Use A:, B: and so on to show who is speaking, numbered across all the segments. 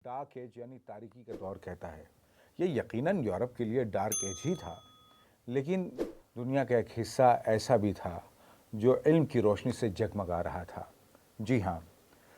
A: Dark age یعنی تاریکی کا دور کہتا ہے۔ یہ یقیناً یورپ کے لیے ڈارک ایج ہی تھا، لیکن دنیا کا ایک حصہ ایسا بھی تھا جو علم کی روشنی سے جگمگا رہا تھا۔ جی ہاں،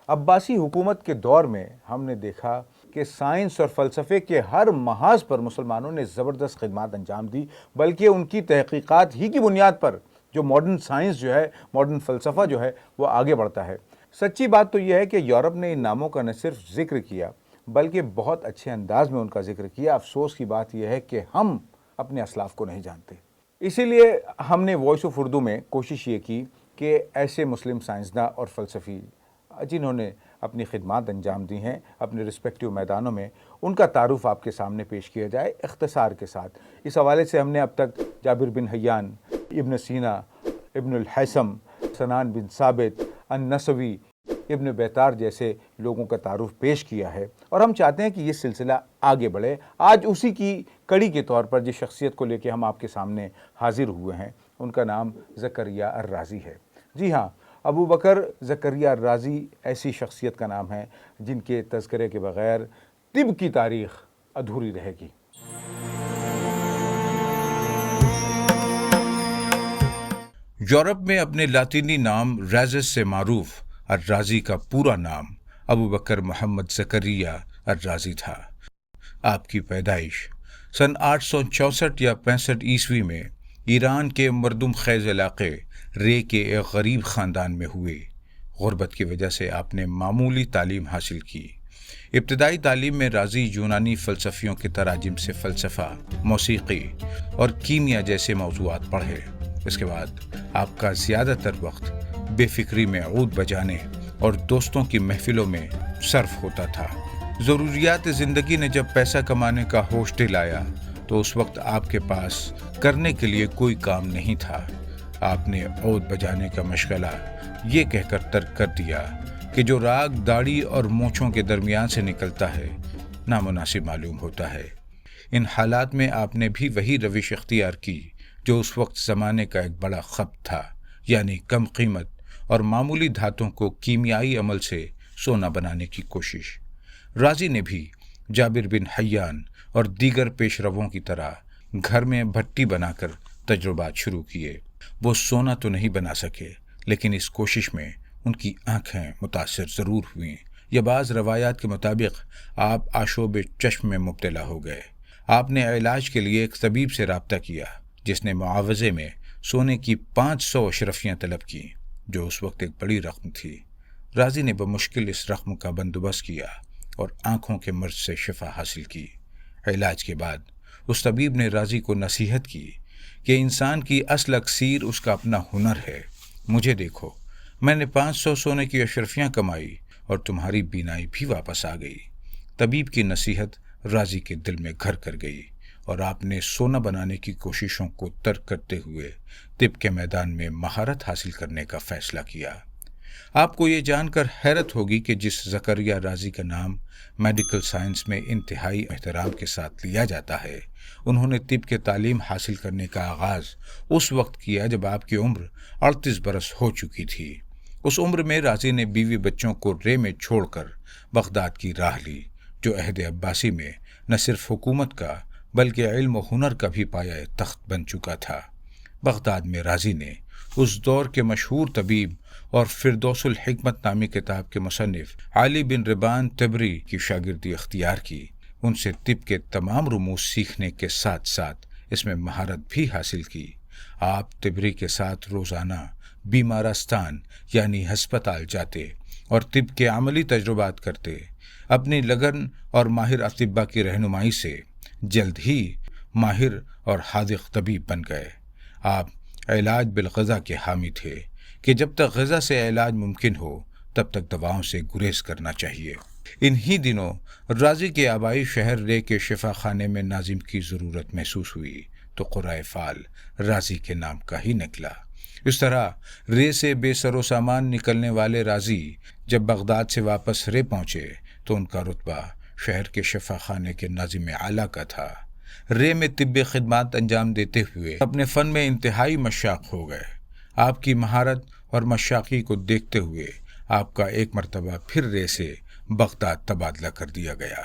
A: عباسی حکومت کے دور میں ہم نے دیکھا کہ سائنس اور فلسفے کے ہر محاذ پر مسلمانوں نے زبردست خدمات انجام دی، بلکہ ان کی تحقیقات ہی کی بنیاد پر جو ماڈرن سائنس جو ہے، ماڈرن فلسفہ جو ہے، وہ آگے بڑھتا ہے۔ سچی بات تو یہ ہے کہ یورپ نے ان ناموں کا نہ صرف ذکر کیا بلکہ بہت اچھے انداز میں ان کا ذکر کیا۔ افسوس کی بات یہ ہے کہ ہم اپنے اسلاف کو نہیں جانتے۔ اسی لیے ہم نے وائس آف اردو میں کوشش یہ کی کہ ایسے مسلم سائنسداں اور فلسفی جنہوں نے اپنی خدمات انجام دی ہیں اپنے رسپیکٹیو میدانوں میں، ان کا تعارف آپ کے سامنے پیش کیا جائے اختصار کے ساتھ۔ اس حوالے سے ہم نے اب تک جابر بن حیان، ابن سینا، ابن الحیثم، سنان بن ثابت، النسوی، ابن بیتار جیسے لوگوں کا تعارف پیش کیا ہے، اور ہم چاہتے ہیں کہ یہ سلسلہ آگے بڑھے۔ آج اسی کی کڑی کے طور پر جس شخصیت کو لے کے ہم آپ کے سامنے حاضر ہوئے ہیں، ان کا نام زکریا الرازی ہے۔ جی ہاں، ابو بکر زکریا الرازی ایسی شخصیت کا نام ہے جن کے تذکرے کے بغیر طب کی تاریخ ادھوری رہے گی۔
B: یورپ میں اپنے لاطینی نام ریزس سے معروف الرازی کا پورا نام ابو بکر محمد زکریا الرازی تھا۔ آپ کی پیدائش سن 864 یا 65 عیسوی میں ایران کے مردم خیز علاقے رے کے ایک غریب خاندان میں ہوئے۔ غربت کی وجہ سے آپ نے معمولی تعلیم حاصل کی۔ ابتدائی تعلیم میں رازی یونانی فلسفیوں کے تراجم سے فلسفہ، موسیقی اور کیمیا جیسے موضوعات پڑھے۔ اس کے بعد آپ کا زیادہ تر وقت بے فکری میں عود بجانے اور دوستوں کی محفلوں میں صرف ہوتا تھا۔ ضروریات زندگی نے جب پیسہ کمانے کا ہوش دلایا تو اس وقت آپ کے پاس کرنے کے لیے کوئی کام نہیں تھا۔ آپ نے عود بجانے کا مشغلہ یہ کہہ کر ترک کر دیا کہ جو راگ داڑھی اور مونچھوں کے درمیان سے نکلتا ہے نامناسب معلوم ہوتا ہے۔ ان حالات میں آپ نے بھی وہی روش اختیار کی جو اس وقت زمانے کا ایک بڑا خبط تھا، یعنی کم قیمت اور معمولی دھاتوں کو کیمیائی عمل سے سونا بنانے کی کوشش۔ رازی نے بھی جابر بن حیان اور دیگر پیش رووں کی طرح گھر میں بھٹی بنا کر تجربات شروع کیے۔ وہ سونا تو نہیں بنا سکے، لیکن اس کوشش میں ان کی آنکھیں متاثر ضرور ہوئیں، یا بعض روایات کے مطابق آپ آشوب چشم میں مبتلا ہو گئے۔ آپ نے علاج کے لیے ایک طبیب سے رابطہ کیا جس نے معاوضے میں سونے کی 500 اشرفیاں طلب کی، جو اس وقت ایک بڑی رقم تھی۔ رازی نے بمشکل اس رقم کا بندوبست کیا اور آنکھوں کے مرض سے شفا حاصل کی۔ علاج کے بعد اس طبیب نے رازی کو نصیحت کی کہ انسان کی اصل اکسیر اس کا اپنا ہنر ہے۔ مجھے دیکھو، میں نے 500 سونے کی اشرفیاں کمائی اور تمہاری بینائی بھی واپس آ گئی۔ طبیب کی نصیحت رازی کے دل میں گھر کر گئی اور آپ نے سونا بنانے کی کوششوں کو ترک کرتے ہوئے طب کے میدان میں مہارت حاصل کرنے کا فیصلہ کیا۔ آپ کو یہ جان کر حیرت ہوگی کہ جس زکریا رازی کا نام میڈیکل سائنس میں انتہائی احترام کے ساتھ لیا جاتا ہے، انہوں نے طب کے تعلیم حاصل کرنے کا آغاز اس وقت کیا جب آپ کی عمر 38 برس ہو چکی تھی۔ اس عمر میں رازی نے بیوی بچوں کو رے میں چھوڑ کر بغداد کی راہ لی، جو عہد عباسی میں نہ صرف حکومت کا بلکہ علم و ہنر کا بھی پایہ تخت بن چکا تھا۔ بغداد میں رازی نے اس دور کے مشہور طبیب اور فردوس الحکمت نامی کتاب کے مصنف علی بن ربان تبری کی شاگردی اختیار کی۔ ان سے طب کے تمام رموز سیکھنے کے ساتھ ساتھ اس میں مہارت بھی حاصل کی۔ آپ تبری کے ساتھ روزانہ بیمارستان یعنی ہسپتال جاتے اور طب کے عملی تجربات کرتے۔ اپنی لگن اور ماہر اطباء کی رہنمائی سے جلد ہی ماہر اور حاذق طبیب بن گئے۔ آپ علاج بالغذا کے حامی تھے کہ جب تک غذا سے علاج ممکن ہو تب تک دواؤں سے گریز کرنا چاہیے۔ انہی دنوں رازی کے آبائی شہر رے کے شفا خانے میں ناظم کی ضرورت محسوس ہوئی تو قرائے فال رازی کے نام کا ہی نکلا۔ اس طرح رے سے بے سر و سامان نکلنے والے رازی جب بغداد سے واپس رے پہنچے تو ان کا رتبہ شہر کے شفا خانے کے ناظم اعلیٰ کا تھا۔ رے میں طبی خدمات انجام دیتے ہوئے اپنے فن میں انتہائی مشاق ہو گئے۔ آپ کی مہارت اور مشاقی کو دیکھتے ہوئے آپ کا ایک مرتبہ پھر رے سے بغداد تبادلہ کر دیا گیا۔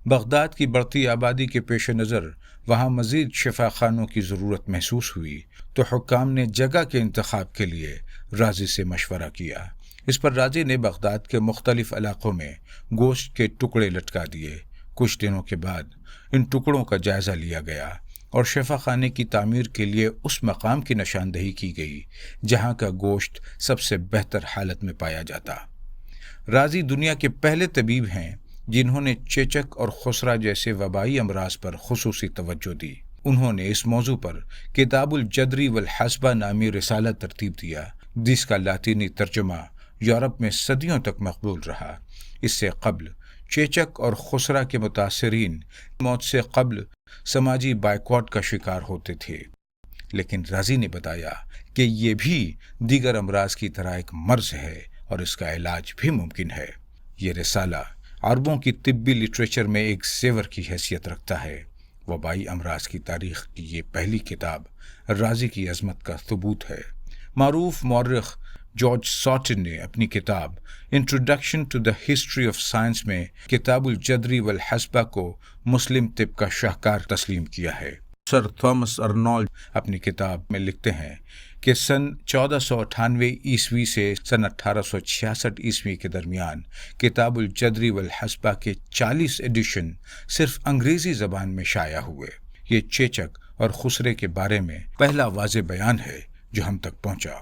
B: بغداد کی بڑھتی آبادی کے پیش نظر وہاں مزید شفا خانوں کی ضرورت محسوس ہوئی تو حکام نے جگہ کے انتخاب کے لیے رازی سے مشورہ کیا۔ اس پر رازی نے بغداد کے مختلف علاقوں میں گوشت کے ٹکڑے لٹکا دیے۔ کچھ دنوں کے بعد ان ٹکڑوں کا جائزہ لیا گیا اور شفا خانے کی تعمیر کے لیے اس مقام کی نشاندہی کی گئی جہاں کا گوشت سب سے بہتر حالت میں پایا جاتا۔ رازی دنیا کے پہلے طبیب ہیں جنہوں نے چیچک اور خسرہ جیسے وبائی امراض پر خصوصی توجہ دی۔ انہوں نے اس موضوع پر کتاب الجدری والحسبہ نامی رسالہ ترتیب دیا جس کا لاطینی ترجمہ یورپ میں صدیوں تک مقبول رہا۔ اس سے قبل چیچک اور خسرہ کے متاثرین موت سے قبل سماجی بائیکاٹ کا شکار ہوتے تھے، لیکن رازی نے بتایا کہ یہ بھی دیگر امراض کی طرح ایک مرض ہے اور اس کا علاج بھی ممکن ہے۔ یہ رسالہ عربوں کی طبی لٹریچر میں ایک زیور کی حیثیت رکھتا ہے۔ وبائی امراض کی تاریخ کی یہ پہلی کتاب رازی کی عظمت کا ثبوت ہے۔ معروف مورخ جارج ساٹن نے اپنی کتاب introduction to the history of science میں کتاب الجدری والحسبہ کو مسلم طب کا شاہکار تسلیم کیا ہے۔ سر تھامس ارنولڈ اپنی کتاب میں لکھتے ہیں کہ سن 1498 عیسوی سے سن 1866 عیسوی کے درمیان کتاب الجدری والحسبہ کے 40 ایڈیشن صرف انگریزی زبان میں شائع ہوئے۔ یہ چیچک اور خسرے کے بارے میں پہلا واضح بیان ہے جو ہم تک پہنچا۔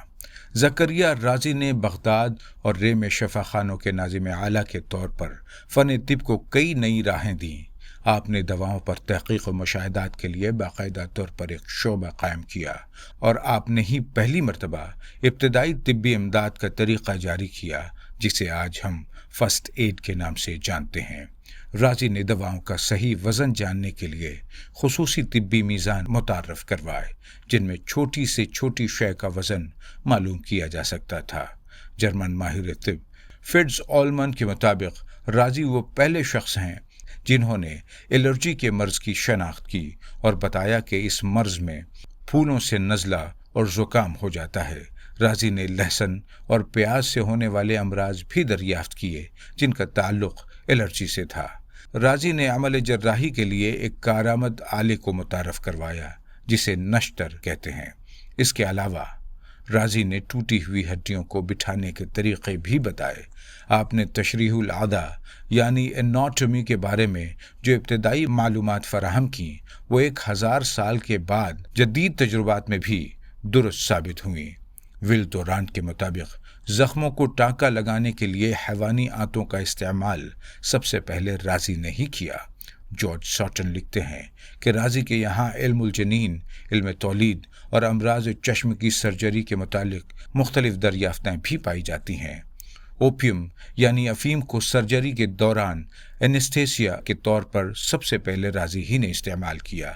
B: زکریا رازی نے بغداد اور رے میں شفا خانوں کے ناظم اعلیٰ کے طور پر فن طب کو کئی نئی راہیں دیں۔ آپ نے دواؤں پر تحقیق و مشاہدات کے لیے باقاعدہ طور پر ایک شعبہ قائم کیا اور آپ نے ہی پہلی مرتبہ ابتدائی طبی امداد کا طریقہ جاری کیا جسے آج ہم فرسٹ ایڈ کے نام سے جانتے ہیں۔ رازی نے دواؤں کا صحیح وزن جاننے کے لیے خصوصی طبی میزان متعارف کروائے جن میں چھوٹی سے چھوٹی شے کا وزن معلوم کیا جا سکتا تھا۔ جرمن ماہر طب فٹز آلمن کے مطابق رازی وہ پہلے شخص ہیں جنہوں نے الرجی کے مرض کی شناخت کی اور بتایا کہ اس مرض میں پھولوں سے نزلہ اور زکام ہو جاتا ہے۔ رازی نے لہسن اور پیاز سے ہونے والے امراض بھی دریافت کیے جن کا تعلق الرجی سے تھا۔ رازی نے عمل جراحی کے لیے ایک کارآمد آلے کو متعارف کروایا جسے نشتر کہتے ہیں۔ اس کے علاوہ رازی نے ٹوٹی ہوئی ہڈیوں کو بٹھانے کے طریقے بھی بتائے۔ آپ نے تشریح الاعضاء یعنی اناٹومی کے بارے میں جو ابتدائی معلومات فراہم کیں وہ 1000 سال کے بعد جدید تجربات میں بھی درست ثابت ہوئیں۔ ول دورانٹ کے مطابق زخموں کو ٹانکا لگانے کے لیے حیوانی آنتوں کا استعمال سب سے پہلے رازی نے ہی کیا۔ جارج ساٹن لکھتے ہیں کہ رازی کے یہاں علم الجنین، علم تولید اور امراض چشم کی سرجری کے متعلق مختلف دریافتیں بھی پائی جاتی ہیں۔ اوپیم یعنی افیم کو سرجری کے دوران اینستھیسیا کے طور پر سب سے پہلے رازی ہی نے استعمال کیا۔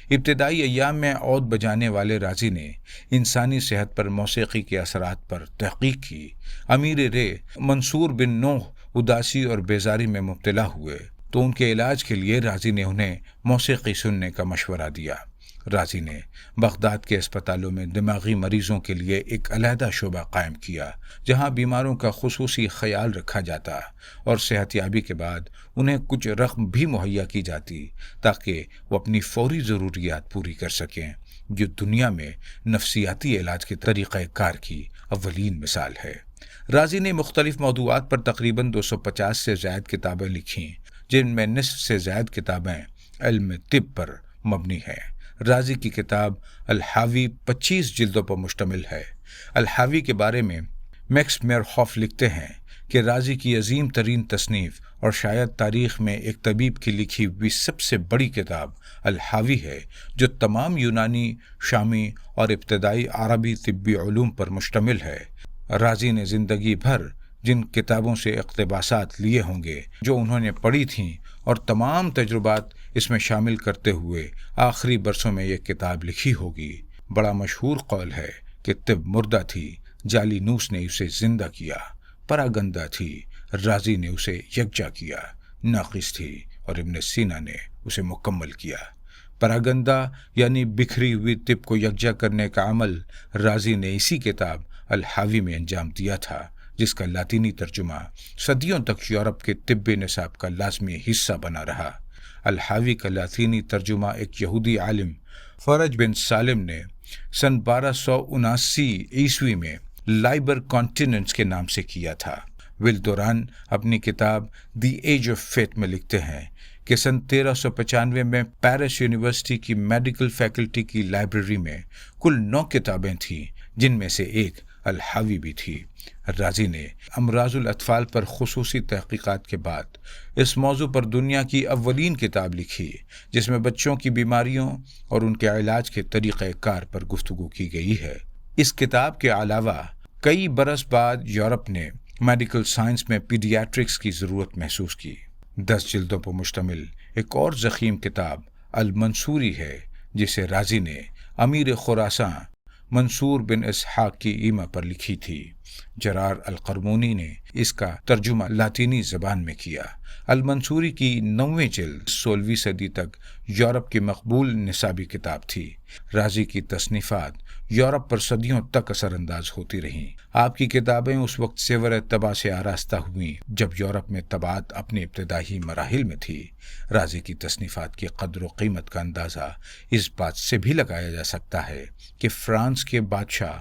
B: ابتدائی ایام میں عود بجانے والے رازی نے انسانی صحت پر موسیقی کے اثرات پر تحقیق کی۔ امیر رے منصور بن نوح اداسی اور بیزاری میں مبتلا ہوئے تو ان کے علاج کے لیے رازی نے انہیں موسیقی سننے کا مشورہ دیا۔ رازی نے بغداد کے اسپتالوں میں دماغی مریضوں کے لیے ایک علیحدہ شعبہ قائم کیا جہاں بیماروں کا خصوصی خیال رکھا جاتا اور صحت یابی کے بعد انہیں کچھ رقم بھی مہیا کی جاتی تاکہ وہ اپنی فوری ضروریات پوری کر سکیں، جو دنیا میں نفسیاتی علاج کے طریقہ کار کی اولین مثال ہے۔ رازی نے مختلف موضوعات پر تقریباً 250 سے زائد کتابیں لکھیں جن میں نصف سے زائد کتابیں علم طب پر مبنی ہیں۔ رازی کی کتاب الحاوی 25 جلدوں پر مشتمل ہے۔ الحاوی کے بارے میں میکس میرہوف لکھتے ہیں کہ رازی کی عظیم ترین تصنیف اور شاید تاریخ میں ایک طبیب کی لکھی ہوئی سب سے بڑی کتاب الحاوی ہے جو تمام یونانی، شامی اور ابتدائی عربی طبی علوم پر مشتمل ہے۔ رازی نے زندگی بھر جن کتابوں سے اقتباسات لیے ہوں گے جو انہوں نے پڑھی تھیں اور تمام تجربات اس میں شامل کرتے ہوئے آخری برسوں میں یہ کتاب لکھی ہوگی۔ بڑا مشہور قول ہے کہ طب مردہ تھی، جالینوس نے اسے زندہ کیا، پراگندہ تھی، رازی نے اسے یکجا کیا، ناقص تھی اور ابن سینا نے اسے مکمل کیا۔ پراگندہ یعنی بکھری ہوئی طب کو یکجا کرنے کا عمل رازی نے اسی کتاب الحاوی میں انجام دیا تھا جس کا لاطینی ترجمہ صدیوں تک یورپ کے طبی نصاب کا لازمی حصہ بنا رہا۔ الحاوی کا لاطینی ترجمہ ایک یہودی عالم فرج بن سالم نے سن 1279 میں لائبر کانٹیننٹس کے نام سے کیا تھا۔ ول دوران اپنی کتاب دی ایج آف فیتھ میں لکھتے ہیں کہ سن 1395 میں پیرس یونیورسٹی کی میڈیکل فیکلٹی کی لائبریری میں کل 9 کتابیں تھیں، جن میں سے ایک الحاوی بھی تھی۔ رازی نے امراض الاطفال پر خصوصی تحقیقات کے بعد اس موضوع پر دنیا کی اولین کتاب لکھی، جس میں بچوں کی بیماریوں اور ان کے علاج کے طریقہ کار پر گفتگو کی گئی ہے۔ اس کتاب کے علاوہ کئی برس بعد یورپ نے میڈیکل سائنس میں پیڈیاٹرکس کی ضرورت محسوس کی۔ 10 جلدوں پر مشتمل ایک اور ضخیم کتاب المنصوری ہے، جسے رازی نے امیر خراساں منصور بن اسحاق کی ایما پر لکھی تھی۔ جرار القرمونی نے اس کا ترجمہ لاطینی زبان میں کیا۔ المنصوری کی 9ویں جلد 16ویں صدی تک یورپ کی مقبول نصابی کتاب تھی۔ رازی کی تصنیفات یورپ پر صدیوں تک اثر انداز ہوتی رہیں۔ آپ کی کتابیں اس وقت سیور طبع سے آراستہ ہوئیں جب یورپ میں طباعت اپنے ابتدائی مراحل میں تھی۔ رازی کی تصنیفات کی قدر و قیمت کا اندازہ اس بات سے بھی لگایا جا سکتا ہے کہ فرانس کے بادشاہ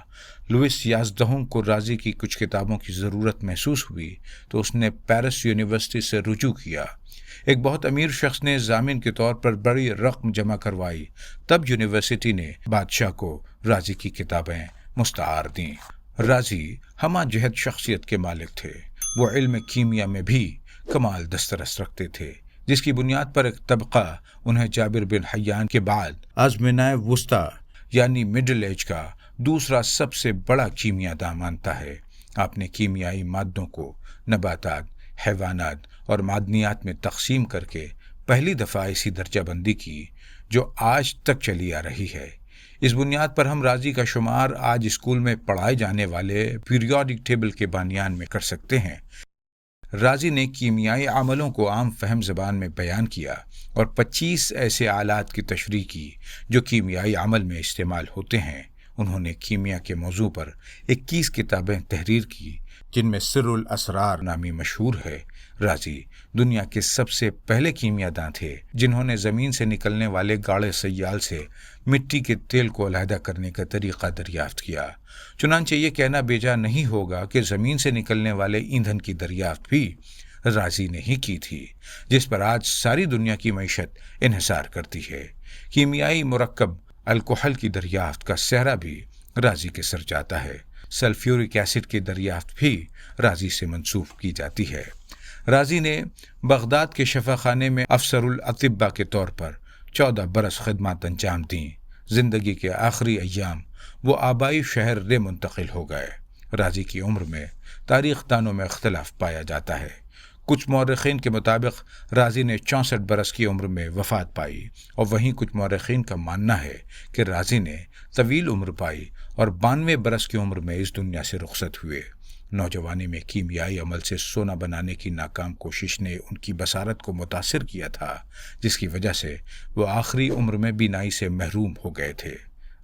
B: لوئس 11 کو رازی کی کچھ کتابوں کی ضرورت محسوس ہوئی تو اس نے پیرس یونیورسٹی سے رجوع کیا۔ ایک بہت امیر شخص نے ضامن کے طور پر بڑی رقم جمع کروائی، تب یونیورسٹی نے بادشاہ کو رازی کی کتابیں مستعار دیں۔ رازی ہمہ جہت شخصیت کے مالک تھے۔ وہ علم کیمیا میں بھی کمال دسترس رکھتے تھے، جس کی بنیاد پر ایک طبقہ انہیں جابر بن حیان کے بعد آزمنۂ وسطی یعنی مڈل ایج کا دوسرا سب سے بڑا کیمیا داں مانتا ہے۔ آپ نے کیمیائی مادوں کو نباتات، حیوانات اور معدنیات میں تقسیم کر کے پہلی دفعہ ایسی درجہ بندی کی جو آج تک چلی آ رہی ہے۔ اس بنیاد پر ہم رازی کا شمار آج اسکول میں پڑھائے جانے والے پیریوڈک ٹیبل کے بانیان میں کر سکتے ہیں۔ رازی نے کیمیائی عملوں کو عام فہم زبان میں بیان کیا اور 25 ایسے آلات کی تشریح کی جو کیمیائی عمل میں استعمال ہوتے ہیں۔ انہوں نے کیمیا کے موضوع پر 21 کتابیں تحریر کی، جن میں سر الاسرار نامی مشہور ہے۔ رازی دنیا کے سب سے پہلے کیمیا داں تھے جنہوں نے زمین سے نکلنے والے گاڑے سیال سے مٹی کے تیل کو علیحدہ کرنے کا طریقہ دریافت کیا۔ چنانچہ یہ کہنا بیجا نہیں ہوگا کہ زمین سے نکلنے والے ایندھن کی دریافت بھی رازی نے ہی کی تھی، جس پر آج ساری دنیا کی معیشت انحصار کرتی ہے۔ کیمیائی مرکب الکحل کی دریافت کا سہرا بھی رازی کے سر جاتا ہے۔ سلفیورک ایسڈ کی دریافت بھی رازی سے منسوب کی جاتی ہے۔ رازی نے بغداد کے شفا خانے میں افسر الاطباء کے طور پر 14 برس خدمات انجام دیں۔ زندگی کے آخری ایام وہ آبائی شہر رے منتقل ہو گئے۔ رازی کی عمر میں تاریخ دانوں میں اختلاف پایا جاتا ہے۔ کچھ مورخین کے مطابق رازی نے 64 برس کی عمر میں وفات پائی، اور وہیں کچھ مورخین کا ماننا ہے کہ رازی نے طویل عمر پائی اور 92 برس کی عمر میں اس دنیا سے رخصت ہوئے۔ نوجوانی میں کیمیائی عمل سے سونا بنانے کی ناکام کوشش نے ان کی بصارت کو متاثر کیا تھا، جس کی وجہ سے وہ آخری عمر میں بینائی سے محروم ہو گئے تھے۔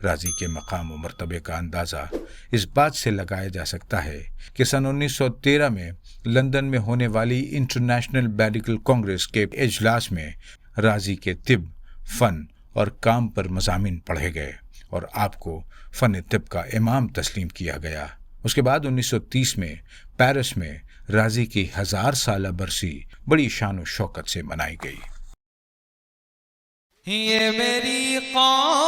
B: رازی کے مقام و مرتبے کا اندازہ اس بات سے لگایا جا سکتا ہے کہ سن 1913 میں لندن میں ہونے والی انٹرنیشنل میڈیکل کانگریس کے اجلاس میں رازی کے طب، فن اور کام پر مضامین پڑھے گئے اور آپ کو فن طب کا امام تسلیم کیا گیا۔ اس کے بعد 1930 میں پیرس میں رازی کی 1000 سالہ برسی بڑی شان و شوکت سے منائی گئی۔
C: یہ میری قوم